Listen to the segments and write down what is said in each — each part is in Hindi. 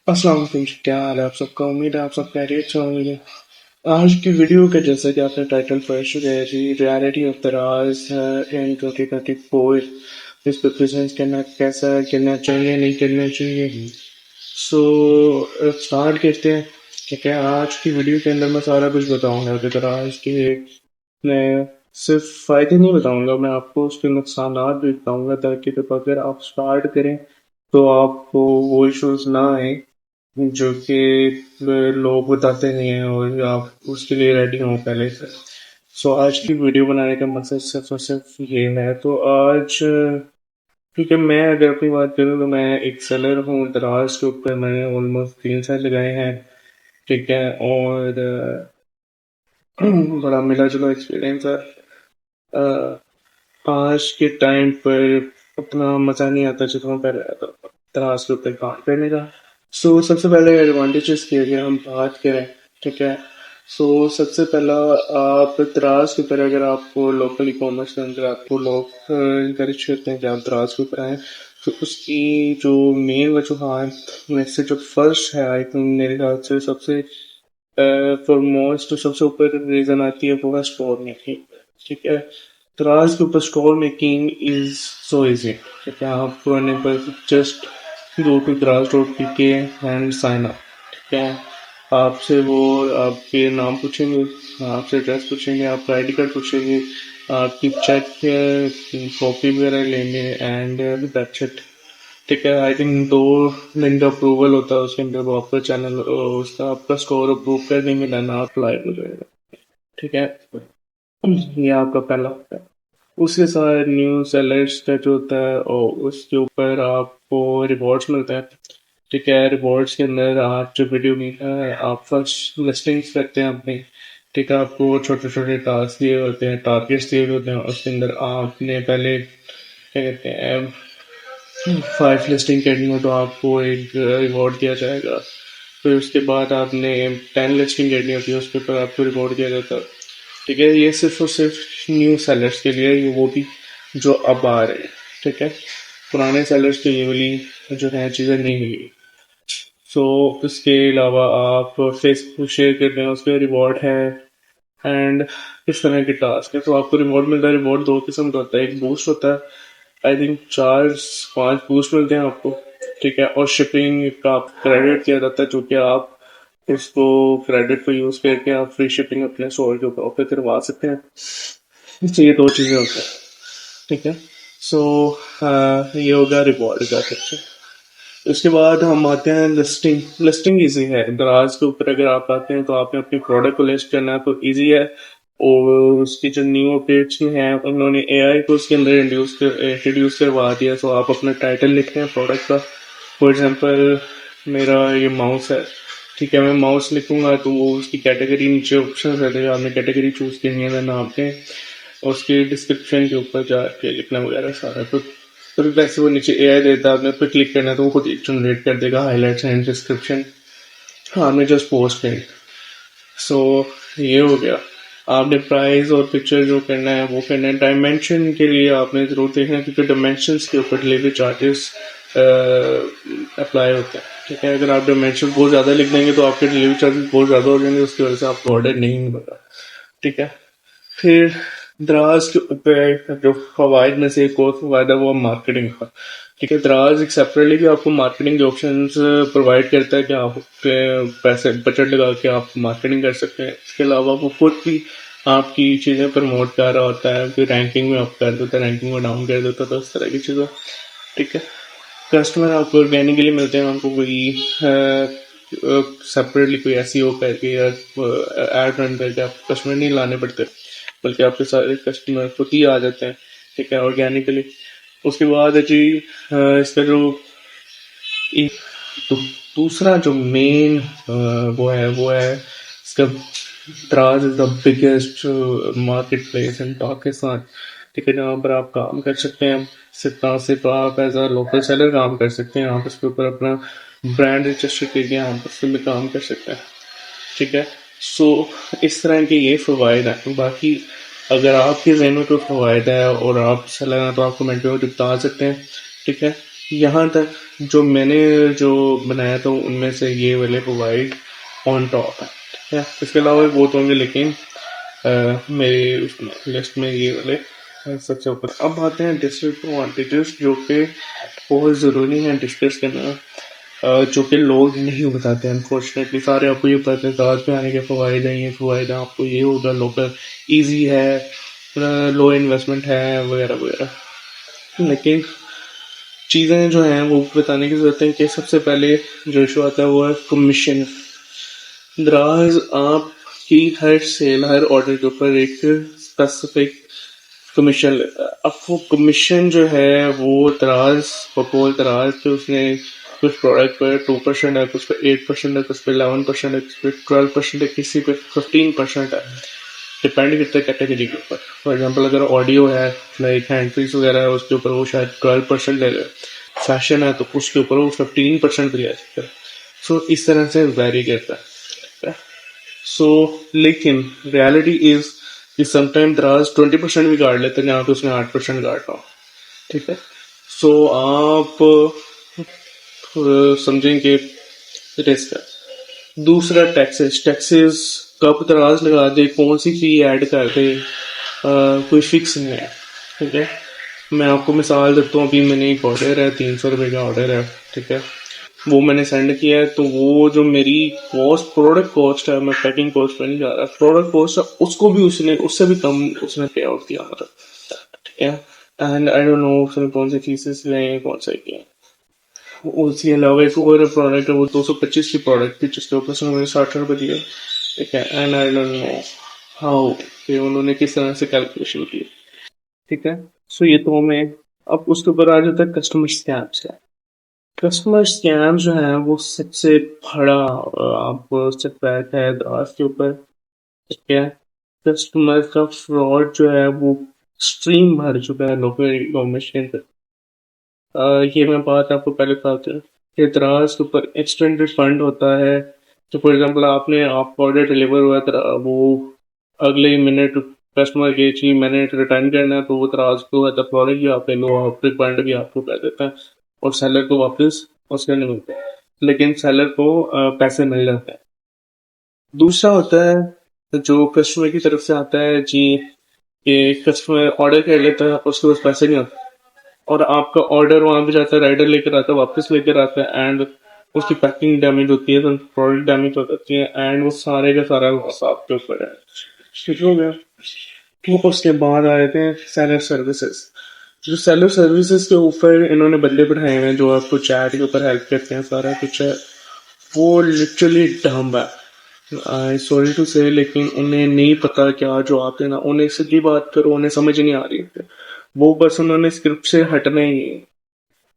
अस्सलाम वालेकुम जी, क्या हाल है आप सबका। उम्मीद है आप सब खैरियत से होंगे। आज की वीडियो के जैसे कि आपने टाइटल पढ़ चुके हैं जी, रियलिटी ऑफ दराज इन 2024 इस पे प्रेजेंट करना कैसा करना चाहिए नहीं करना चाहिए। सो स्टार्ट करते हैं। ठीक है, आज की वीडियो के अंदर मैं सारा कुछ बताऊंगा कि दराज के मैं सिर्फ फायदे नहीं बताऊंगा, मैं आपको उसके नुकसान भी बताऊंगा ताकि जब अगर आप स्टार्ट करें तो आपको वो इश्यूज ना आए जो कि लोग बताते नहीं हैं और आप उसके लिए रेडी हो पहले से। सो आज की वीडियो बनाने का मकसद सिर्फ और सिर्फ ये है। तो आज क्योंकि मैं अगर अपनी बात करूँ तो मैं एक सेलर हूँ दराज के ऊपर, मैंने ऑलमोस्ट 3 साल लगाए हैं। ठीक है, और बड़ा मिला जुला एक्सपीरियंस है। आज के टाइम पर उतना मज़ा नहीं आता जितना पहले आता था दराज के ऊपर काम करने का। सो सबसे पहले एडवांटेजेस की अगर हम बात करें, ठीक है। सो सबसे पहला, आप दराज के ऊपर अगर आपको लोकल ई कॉमर्स के अंदर आपको लोग इंकरेज करते हैं कि आप दराज के ऊपर आएँ, तो उसकी जो मेन वजूहत में से जो फर्स्ट है, आई थिंक मेरे ख्याल से सबसे फॉरमोस्ट, तो सबसे ऊपर रीज़न आती है वो है स्टोर मेकिंग। ठीक है, दराज के ऊपर store making is so easy. ठीक है, आप आने पर जस्ट गो टू दराज डॉट पी के एंड साइन अप। ठीक है, आपसे वो आपके नाम पूछेंगे, आपसे एड्रेस पूछेंगे, आपका आईडी कार्ड पूछेंगे, आपकी चेक कॉपी वगैरह लेंगे एंड दैट्स इट। ठीक है, आई थिंक 2 दिन का अप्रूवल होता है उसके अंदर, वो आपका चैनल उसका आपका स्टोर अप्रूव कर देंगे, देन आप लाइव हो जाएगा। ठीक है, ये आपका पहला होता है। उसके साथ न्यू सेलर्स का जो होता है और उसके ऊपर आपको रिवॉर्ड्स मिलते हैं। ठीक है, रिवॉर्ड्स के अंदर आप जो वीडियो में आप फर्स्ट लिस्टिंग्स करते हैं अपनी। ठीक है, आपको छोटे छोटे टास्क दिए होते हैं, टारगेट्स दिए होते हैं, उसके अंदर आपने पहले क्या कहते हैं 5 लिस्टिंग करनी हो तो आपको एक रिवॉर्ड दिया जाएगा। फिर उसके बाद आपने 10 लिस्टिंग करनी होती है, उसके ऊपर आपको रिवॉर्ड दिया जाता है। ठीक है, ये सिर्फ और सिर्फ न्यू सेलर्स के लिए, ये वो भी जो अब आ रहे हैं। ठीक है, पुराने सेलर्स के लिए वाली जो है चीज़ें नहीं मिली। सो इसके अलावा आप फेसबुक शेयर कर रहे हैं, उसके रिवॉर्ड है एंड इस तरह के टास्क है तो आपको रिवॉर्ड मिलता है। रिवॉर्ड 2 किस्म का होता है, एक बूस्ट होता है, आई थिंक 4-5 बूस्ट मिलते हैं आपको। ठीक है, और शिपिंग का क्रेडिट किया जाता है, जो कि आप इसको क्रेडिट को यूज करके आप फ्री शिपिंग अपने स्टोर के ऊपर ऑफर करवा सकते हैं। तो ये 2 चीजें होती हैं। ठीक है, सो ये होगा रिवॉर्ड का खर्चा। उसके बाद हम आते हैं लिस्टिंग। लिस्टिंग इजी है दराज के ऊपर, अगर आप आते हैं तो आपने अपनी प्रोडक्ट को लिस्ट करना है तो इजी है। और उसकी जो न्यू अपडेट्स हैं उन्होंने एआई को उसके अंदर इंट्रोड्यूस करवा दिया। तो आप अपना टाइटल लिख रहे हैं प्रोडक्ट का, फॉर एग्जांपल मेरा ये माउस है। ठीक है, मैं माउस लिखूंगा तो वो उसकी कैटेगरी नीचे ऑप्शन रहते हैं, आपने कैटेगरी चूज करनी है, देन आपने उसके डिस्क्रिप्शन के ऊपर जाके लिखना वगैरह सारा। तो वैसे वो नीचे एआई देता है, आपने उस पर क्लिक करना है तो वो खुद जनरेट कर देगा हाईलाइट्स एंड डिस्क्रिप्शन। हाँ, आपने जस्ट पोस्ट करें। सो ये हो गया। आपने प्राइस और पिक्चर जो करना है वो करना है। डायमेंशन के लिए आपने जरूर देखना है क्योंकि डायमेंशन के ऊपर डिलीवरी चार्जेस अप्लाई होते हैं। ठीक है, अगर आप डायमेंशन बहुत ज़्यादा लिख देंगे तो आपके डिलीवरी चार्जेस बहुत ज़्यादा हो जाएंगे, उसकी वजह से आपको ऑर्डर नहीं मिलेगा। ठीक है, फिर दराज के ऊपर जो फवायद में से एक और फवायद है वो मार्केटिंग का। ठीक है, दराज एक सेपरेटली भी आपको मार्केटिंग के ऑप्शंस प्रोवाइड करता है कि आप पैसे बजट लगा के आप मार्केटिंग कर सकते हैं। इसके अलावा वो खुद भी आपकी चीज़ें प्रमोट कर रहा होता है, फिर रैंकिंग में अप कर देता है, रैंकिंग में डाउन कर देता है, तो इस तरह की चीज़ें। ठीक है, कस्टमर आपको ऑर्गेनिकली मिलते हैं, आपको कोई सेपरेटली कोई एसईओ करके या एड रन करके आप कस्टमर नहीं लाने पड़ते, बल्कि आपके सारे कस्टमर खुद ही आ जाते हैं। ठीक है, ऑर्गेनिकली। उसके बाद है जी इसका जो एक तो दूसरा जो मेन वो है इसका, दराज is the biggest market place in Pakistan. ठीक है, जहाँ पर आप काम कर सकते हैं, सिर्फ आप एज अ लोकल सेलर काम कर सकते हैं, आप इसके ऊपर अपना ब्रांड रजिस्टर करके आप उसमें भी काम कर सकते हैं। ठीक है, सो इस तरह के ये फ़वाइद हैं। बाकी अगर आपके जहन में कोई फ़वाइद है और आप सेलर हैं तो आप कमेंट में बता सकते हैं। ठीक है, यहाँ तक जो बनाया था उनमें से ये वाले प्रोवाइड ऑन टॉप है, ठीक है। इसके अलावा भी बहुत होंगे, लेकिन मेरे उसमें लिस्ट में ये वाले सबसे ऊपर। अब आते हैं डिसएडवांटेजेस, जो कि बहुत ज़रूरी है डिस्कस करना, जो कि लोग नहीं बताते हैं। अनफॉर्चुनेटली सारे आपको ये बताते हैं दाज पे आने के फ़वाइद हैं, ये फ़वाइद हैं, आपको ये होगा, लोकल ईजी है, लो इन्वेस्टमेंट है, वगैरह वगैरह। लेकिन चीज़ें जो हैं वो बताने की ज़रूरत है कि सबसे पहले जो इशू आता है वो है कमीशन। दराज आपकी हर सेल, हर ऑर्डर के ऊपर एक स्पेसिफिक कमीशन लेता है। अब वो कमीशन जो है वो दराज बकौल दराज के उसने कुछ प्रोडक्ट पर 2% है, कुछ पर 8% है, कुछ पर 11% है, कुछ पर 12% है, किसी पे 15% है। डिपेंड करता है कैटेगरी के ऊपर। फॉर एग्जाम्पल अगर ऑडियो है, लाइक हैंड फ्रीज वगैरह है, उसके ऊपर वो शायद 12% ले रहे। फैशन है तो उसके ऊपर वो 15% भी ले सकता है। सो इस तरह से वेरी करता है। सो लेकिन रियलिटी इज कि समटाइम दराज 20% भी गाड़ लेते हैं जहाँ पे उसने 8% गाड़ा हो, ठीक है। सो आप समझेंगे रिस्क है। दूसरा टैक्सेस, कब दराज लगा दे, कौन सी फी ऐड कर दे, कोई फिक्स नहीं है, ठीक है। मैं आपको मिसाल देता हूँ, अभी मैंने एक ऑर्डर है, 300 रुपये का ऑर्डर है, ठीक है। वो मैंने सेंड किया है, तो वो जो मेरी कॉस्ट, प्रोडक्ट कॉस्ट है, मैं पैकिंग कॉस्ट पे नहीं जा रहा, प्रोडक्ट कॉस्ट है, उसको भी उसने उससे भी कम उसने पे आउट किया मतलब, ठीक है। एंड आई डोंट नो उसने कौन से फीसेस लिए, कौन सा किया। उसके अलावा एक और प्रोडक्ट है, वो 225 की प्रोडक्ट थी, जिसके ऊपर से उन्होंने 60 रुपये दिए, ठीक है। And I don't know how कि उन्होंने किस तरह से कैलकुलेशन की, ठीक है। सो ये तो मैं, अब उसके ऊपर आ जाता है कस्टमर स्कैम्स है। कस्टमर स्कैम जो है वो सबसे बड़ा आपको सेटबैक है दास के ऊपर, ठीक है। कस्टमर का फ्रॉड जो है वो स्ट्रीम भर चुका है लोकल गवर्नमेंट के अंदर। ये मैं बात आपको पहले बता दूं कि दराज के ऊपर इंस्टेंट रिफंड होता है। तो फॉर एग्जांपल आपका ऑर्डर डिलीवर हुआ वो अगले ही मिनट कस्टमर के जी मैंने रिटर्न करना है, तो वो दराज को कहता है प्रोडक्ट ही आप ले लो, आप रिफंड भी आपको कर देता है और सेलर को वापस उसके नहीं मिलता है, लेकिन सेलर को पैसे मिल जाते हैं। दूसरा होता है जो कस्टमर की तरफ से आता है जी, कि कस्टमर ऑर्डर कर लेता है, उसके पास पैसे नहीं होते और आपका ऑर्डर वहां पे जाता है, राइडर लेकर आता है, वापस लेकर आता है, एंड उसकी पैकिंग डैमेज होती है, तो प्रोडक्ट डैमेज हो जाती है, एंड वो सारे का सारा लॉस आपके ऊपर है। ठीक हो गया। वो उसके बाद आ जाते हैं सेलर सर्विसेज। जो सेलर सर्विसेज के ऊपर इन्होंने बंदे बिठाए हुए हैं जो आपको चैट के ऊपर हेल्प करते हैं, सारा कुछ है। वो लिटरली डम्ब है, आई सॉरी टू से, लेकिन उन्हें नहीं पता क्या जो आप देना, उन्हें सीधी बात करो उन्हें समझ नहीं आ रही है। वो बस उन्होंने स्क्रिप्ट से हटना ही है।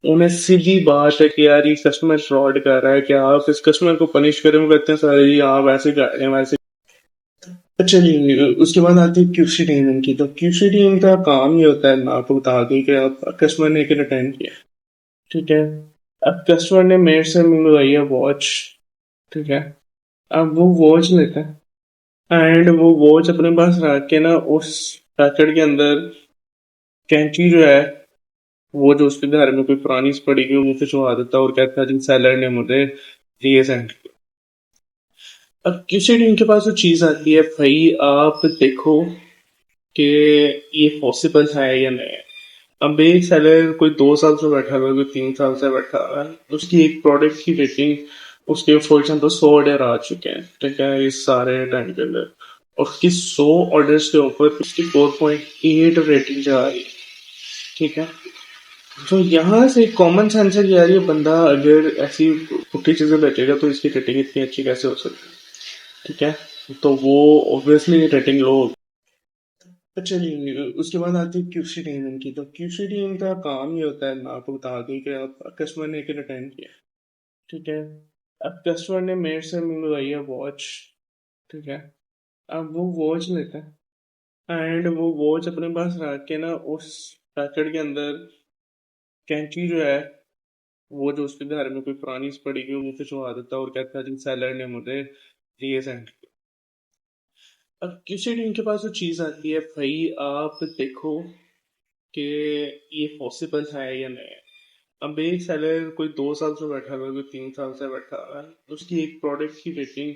उन्हें सीधी बात है कि यार ये कस्टमर फ्रॉड कर रहा है, क्या आप इस कस्टमर को पनिश करें, वो कहते हैं सर ये आप ऐसे कर रहे हैं वैसे। अच्छा जी, उसके बाद आती है क्यूसी टीम इनकी। तो क्यूसी टीम का काम ये होता है, मैं आपको बता दूं कि आप कस्टमर ने एक रिटर्न किया, ठीक है। अब कस्टमर ने मेरे से मंगवाई है वॉच, ठीक है। अब वो वॉच लेता है एंड वो वॉच अपने पास रख के ना उस पैकेट के अंदर कैंची जो है, वो जो उसके घर में कोई पुरानी सी पड़ी हुई वो खिंचवा देता है और कहता है जी सेलर ने मुझे ये सेंड किया। अब किसी दिन के पास वो चीज आती है, भाई आप देखो कि ये पॉसिबल है या नहीं है। अब एक सेलर कोई 2 साल से बैठा हुआ है, कोई 3 साल से बैठा हुआ है, उसकी एक प्रोडक्ट की रेटिंग, उसके फॉर एग्जाम्पल 100 ऑर्डर आ चुके हैं, ठीक है, इस सारे टाइम के अंदर, और उसकी 100 ऑर्डर्स के ऊपर उसकी 4.8 रेटिंग जा रही है, ठीक है। तो यहाँ से कॉमन सेंस है कि यार ये बंदा अगर ऐसी पुट्ठी चीजें बेचेगा तो इसकी रेटिंग इतनी अच्छी कैसे हो सकती है, ठीक है। तो वो ऑब्वियसली रेटिंग लो। अच्छा जी, उसके बाद आती है क्यूसी टीम इनकी। तो क्यूसी टीम का काम ये होता है, मैं आपको बता दूं कि आप कस्टमर ने एक रिटर्न किया, ठीक है। अब कस्टमर ने मेरे से मंगवाई है वॉच, ठीक है। अब वो वॉच लेता है एंड वो वॉच अपने पास रख के ना उस पैकेट के अंदर कैंची जो है, वो जो उसके घर में कोई पुरानी सी पड़ी हुई वो खिंचवा देता है और कहता है जी सेलर ने मुझे ये सेंड किया। अब किसी दिन के पास वो चीज आती है, भाई आप देखो कि ये पॉसिबल है या नहीं है। अब एक सेलर कोई 2 साल से बैठा हुआ है, कोई 3 साल से बैठा हुआ है, उसकी एक प्रोडक्ट की रेटिंग,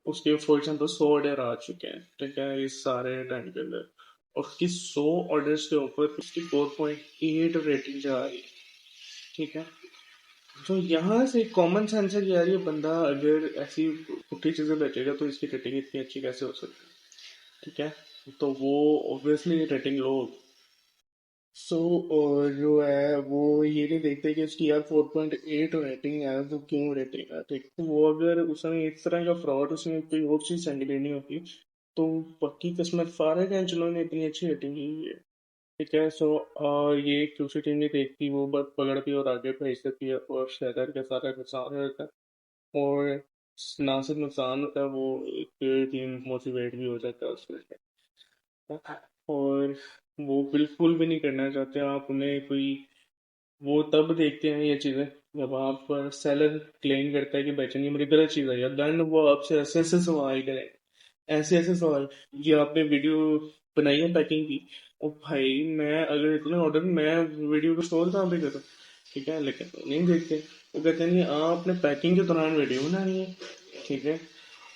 उसके फॉर एग्जाम्पल 100 ऑर्डर आ चुके हैं, ठीक है, इस सारे टाइम के अंदर, और उसकी 100 ऑर्डर्स के ऊपर उसकी 4.8 रेटिंग जा रही है, ठीक है। तो यहाँ से कॉमन सेंस है कि यार ये बंदा अगर ऐसी पुट्ठी चीजें बेचेगा तो इसकी रेटिंग इतनी अच्छी कैसे हो सकती है, ठीक है। तो वो ऑब्वियसली रेटिंग लो। सो और जो है वो ये नहीं देखते कि उसकी यार 4.8 रेटिंग है तो क्यों रेटिंग है, ठीक। तो वो अगर उसने इस तरह का फ्रॉड उसमें कोई और चीज सेंड करनी होती तो पक्की किस्मत फारे हैं जिन्होंने इतनी अच्छी रेटिंग ली है, ठीक है। सो ये क्यूसी टीम नहीं देखती, वो बस पकड़ती और आगे भेज देती है और शहर का सारा नुकसान हो जाता है, और ना सिर्फ नुकसान होता है, वो एक टीम मोटिवेट भी हो जाता है उसमें, और वो बिल्कुल भी नहीं करना चाहते आप उन्हें कोई। वो तब देखते हैं ये चीजें जब आप सेलर क्लेम करता है कि बेचनी मेरी गलत चीज है, या देन वो आपसे ऐसे ऐसे सवाल करें, ऐसे ऐसे सवाल, ये आपने वीडियो बनाई है पैकिंग की, ओ भाई मैं अगर इतने ऑर्डर मैं वीडियो को स्टोर कहाँ पे करूँ, ठीक है, लेकिन वो नहीं देखते। वो कहते नहीं आपने पैकिंग के दौरान वीडियो बनानी है, ठीक है,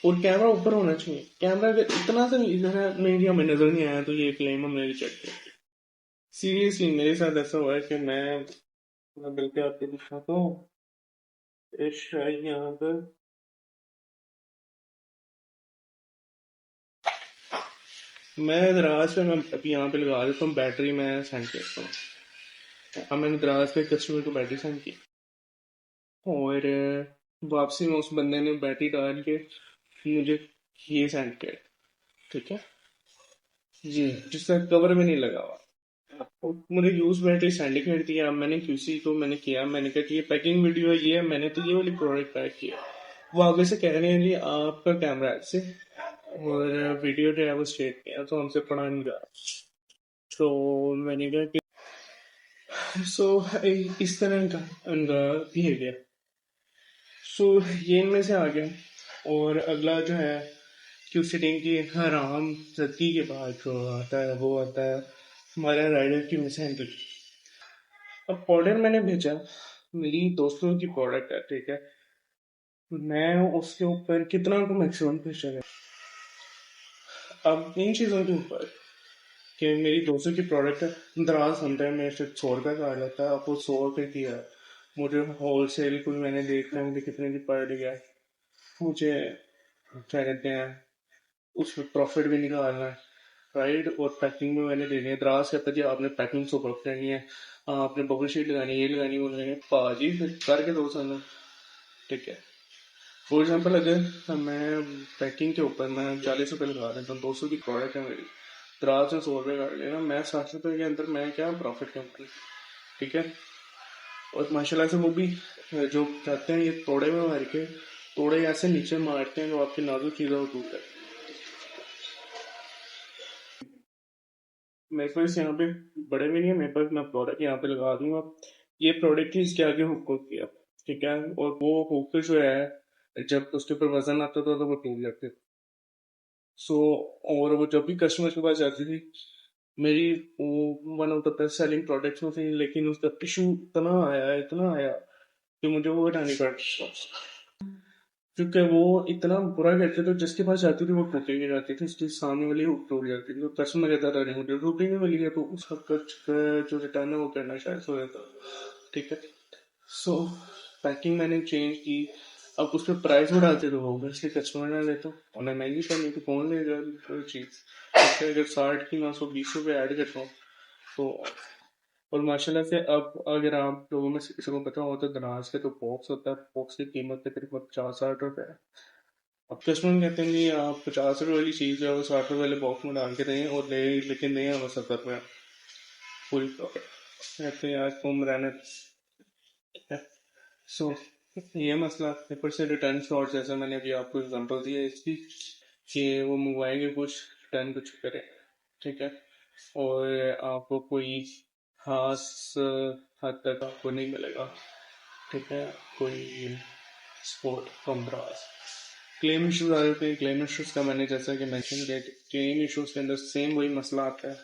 और कैमरा ऊपर होना चाहिए, कैमरा अगर इतना सा इधर है मीडिया में नजर नहीं आया तो ये क्लेम हमने रिजेक्ट किया। सीरियसली मेरे साथ ऐसा हुआ है कि मैं बिल्कुल आपको दिखाता हूँ, इस यहाँ पर मैं दराज पे मैं अभी यहाँ पे लगा देता हूँ बैटरी, मैं सेंड करता हूँ। अब मैंने दराज पे कस्टमर को बैटरी सेंड की, और वापसी में उस बंदे ने बैटरी डाल के मुझे ये सेंड किया, ठीक है जी, जिसका कवर में नहीं लगा हुआ। और मुझे यूज बैटरी सेंड कर दिया। अब मैंने क्यूसी को मैंने किया, मैंने कहा कि ये पैकिंग वीडियो है, ये है, मैंने तो ये वाली प्रोडक्ट पैक किया। वो आगे से कह रहे हैं जी आपका कैमरा ऐसे, और वीडियो जो है वो स्ट्रेट किया, तो हमसे पढ़ा नहीं रहा। तो मैंने कहा कि सो इस तरह का उनका बिहेवियर, सो ये इनमें से आ गया। और अगला जो है क्यू सिटिंग की हराम जदगी के बाद जो आता है वो आता है हमारा राइडर की मिस हैंडल। अब ऑर्डर मैंने भेजा, मेरी दोस्तों की प्रोडक्ट है, ठीक है, मैं उसके ऊपर कितना तो मैक्सिमम प्रेशर है। अब इन चीज़ों के ऊपर कि मेरी दोस्तों की प्रोडक्ट है, दराज समटाइम मेरे से 100 रुपये का आ जाता है, अब वो 100 रुपये की है, मुझे होल सेल कोई मैंने देखना है मुझे कितने की पड़ रही है, मुझे क्या कहते हैं उसमें प्रॉफिट भी निकालना है, राइट। और पैकिंग में मैंने देनी है, दराज कहता है जी आपने पैकिंग सुपर करनी है, आपने बबल शीट लगानी है, ये लगानी है, वो लगानी है, पाजी फिर करके दो साल, ठीक है। फॉर एग्जाम्पल अगर मैं पैकिंग के ऊपर मैं 40 रुपये लगा देता हूँ, 200 की प्रोडक्ट है मेरी, दराज से 100 रुपये काट लेना, मैं 60 रुपये के अंदर मैं क्या प्रॉफिट करूँगी, ठीक है। और माशाल्लाह से वो भी जो कहते हैं ये तोड़े में मार के, तोड़े ऐसे नीचे मारते हैं जो आपकी नाजुक चीज़ों को टूट है। मेरे पास यहाँ पे बड़े में नहीं है, मेरे पास मैं प्रोडक्ट यहाँ पे लगा दूंगा, ये प्रोडक्ट ही इसके आगे हुक को किया, ठीक है, और वो हुक जो है जब उसके ऊपर वजन आता था तो वो टूट जाते। सो और वो जब भी कस्टमर के पास जाती थी, मेरी वो one of the best selling products में थी, लेकिन उसका टिश्यू इतना आया कि मुझे वो हटानी पड़ी, क्योंकि वो इतना बुरा कहते थे, जिसके पास जाती थी वो टूटी नहीं जाती थी, इसकी सामने वाली हुक टूट जाती थी, तो कस्टमर कहता था नहीं मुझे टूटी नहीं मिली है, तो उस हक का जो रिटर्न है वो करना शायद हो जाता, ठीक है। सो पैकिंग मैंने चेंज की, अब उस पर प्राइस बढ़ाते तो ऑब्वियसली कस्टमर ना लेता, उन्हें महंगी करनी तो कौन लेगा कोई चीज़, ठीक है। अगर 60 की 920 रुपये ऐड करता हूँ तो, और माशाल्लाह से अब अगर आप लोगों में से किसी को पता हो तो दराज के तो बॉक्स होता है, बॉक्स की कीमत तकरीबन 50-60 रुपये है। अब कस्टमर कहते हैं नहीं आप 50 रुपये वाली चीज़ है वो 60 रुपये वाले बॉक्स में डाल के दें और ले, लेकिन नहीं हमें 70 रुपये पूरी प्रॉफिट, कहते हैं यार तुम रहने, सो ये मसला ऊपर से रिटर्न शॉर्ट, जैसा मैंने अभी आपको एग्जांपल दिया इसकी, कि वो मंगवाएंगे कुछ रिटर्न कुछ करें, ठीक है, और आपको कोई खास हद तक आपको नहीं मिलेगा, ठीक है, कोई सपोर्ट फ्रॉम दराज। क्लेम इश्यूज आ जाते हैं, क्लेम इश्यूज का मैंने जैसा कि मेंशन किया, क्लेम इश्यूज के अंदर सेम वही मसला आता है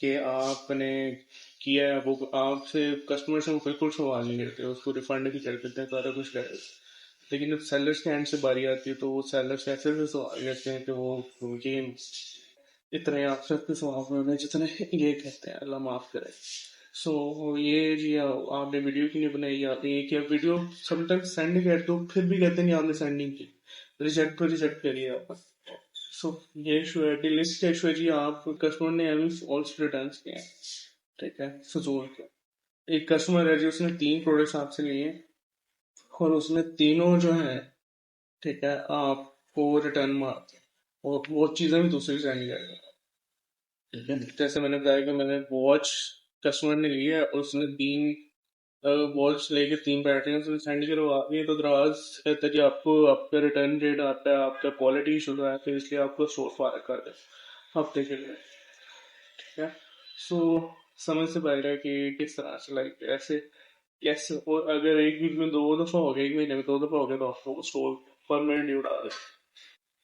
कि आपने किया है वो आपसे कस्टमर से वो बिल्कुल सवाल नहीं करते, उसको रिफंड भी कर देते हैं, सारा कुछ कर देते हैं। लेकिन जब सेलर्स के एंड से बारी आती है तो वो सेलर्स ऐसे ऐसे सवाल करते हैं कि वो ये इतने आप सबके सवाल में जितने ये कहते हैं अल्लाह माफ करे। सो ये जी आपने वीडियो क्यों नहीं बनाई, आपने ये किया, वीडियो समटाइम्स सेंड कर दो फिर भी कहते नहीं आपने सेंड नहीं की, रिजेक्ट को रिजेक्ट करिए आप। सो ये इशू है, लिस्ट का इशू है जी, आप कस्टमर ने ऑल्स रिटर्न किए हैं, ठीक है, फजूल के। एक कस्टमर है जी, उसने 3 प्रोडक्ट्स आपसे लिए और उसने तीनों जो है, ठीक है, आपको रिटर्न मार दिया और वो चीजें भी दूसरी सेंड करेगा, ठीक है। जैसे मैंने बताया कि मैंने वॉच कस्टमर ने ली है और उसने 3 वॉच लेके 3 बैटरियां उसने सेंड करवा दी है, तो दराज कहता है कि आपको आपका रिटर्न डेट आता है, आपका क्वालिटी इशू है, तो इसलिए आपको स्टोर फारग कर दे हफ्ते के लिए, ठीक है। सो समझ से बाहर है कि किस तरह से लाइक ऐसे कैसे, और अगर एक वीक में 2 दफा हो गया, एक महीने में 2 दफा हो गया, तो आपको स्टोर परमानेंटली उड़ा दे,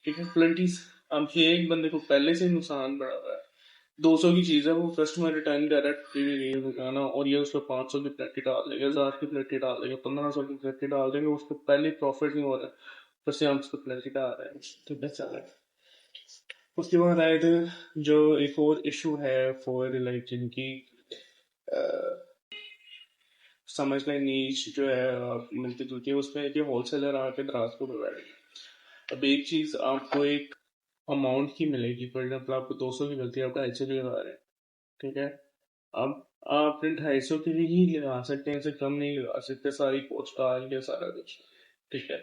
ठीक है। प्लेंटीज अब एक बंदे को पहले से ही नुकसान बढ़ा हुआ है, 200 की चीज है, वो कस्टमर रिटर्न डायरेक्ट दिखाना, और ये उस पर 500 की प्लेटी डाल देगा, 1000 की प्लेटी डाल देगा, 1500 की प्लेटी डाल देंगे, उसको पहले प्रॉफिट नहीं हो रहा है, पर से हम उसको प्लेटी डाल रहे हैं, तो बेस्ट चल रहा है। उसके बाद आए थे जो एक और इशू है फॉर लाइक जिनकी समझ लें नीच जो है मिलती जुलती है, उसमें है कि होलसेलर आके दराज को प्रोवाइड। अब एक चीज आपको एक अमाउंट की मिलेगी, फॉर एग्जाम्पल आपको 200 की गलती है, आप 250 की लगा रहे हैं, ठीक है। अब आप अपने 250 के लिए ही लगा सकते हैं, इससे कम नहीं लगा सकते, सारी पोस्ट डाल के सारा कुछ, ठीक है।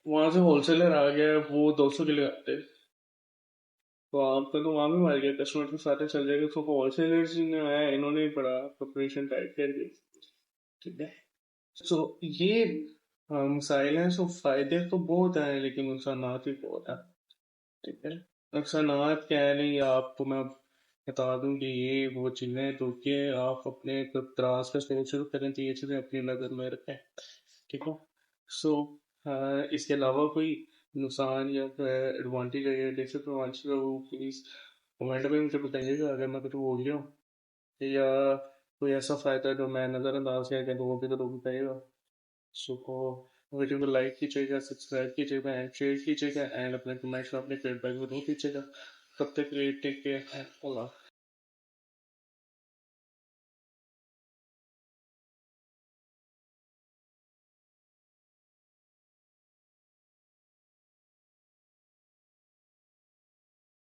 वहां से होलसेलर आ गया, वो 200 के लगाते हैं, तो आपका तो वहां भी मर गया, कस्टमर के साथ चल जाएगा, तो होलसेलर्स ने आया, इन्होंने बड़ा प्रिपरेशन टाइप करके, ठीक है। सो ये मसाइल हैं। सो फायदे तो बहुत हैं लेकिन नुकसानात भी बहुत हैं, ठीक है। नुकसानात क्या है, नहीं आपको मैं बता दूं कि ये वो चीज़ें तो कि आप अपने त्रास का स्टोर शुरू करें तो ये चीज़ें अपनी नज़र में रखें, ठीक है। सो इसके अलावा कोई नुकसान या एडवांटेज है या डिसएडवांटेज है, वो प्लीज़ कमेंट में मुझे बताइएगा, अगर मैं कुछ भूल गया हूँ या कोई ऐसा फ़ायदा जो मैं नज़रअंदाज किया गया तो वो भी तो बताइएगा। सो वीडियो को लाइक कीजिएगा, सब्सक्राइब कीजिएगा एंड शेयर कीजिएगा, एंड अपने कमेंट्स में अपने फीडबैक जरूर दीजिएगा। तब तक के लिए टेक केयर एंड अल्लाह।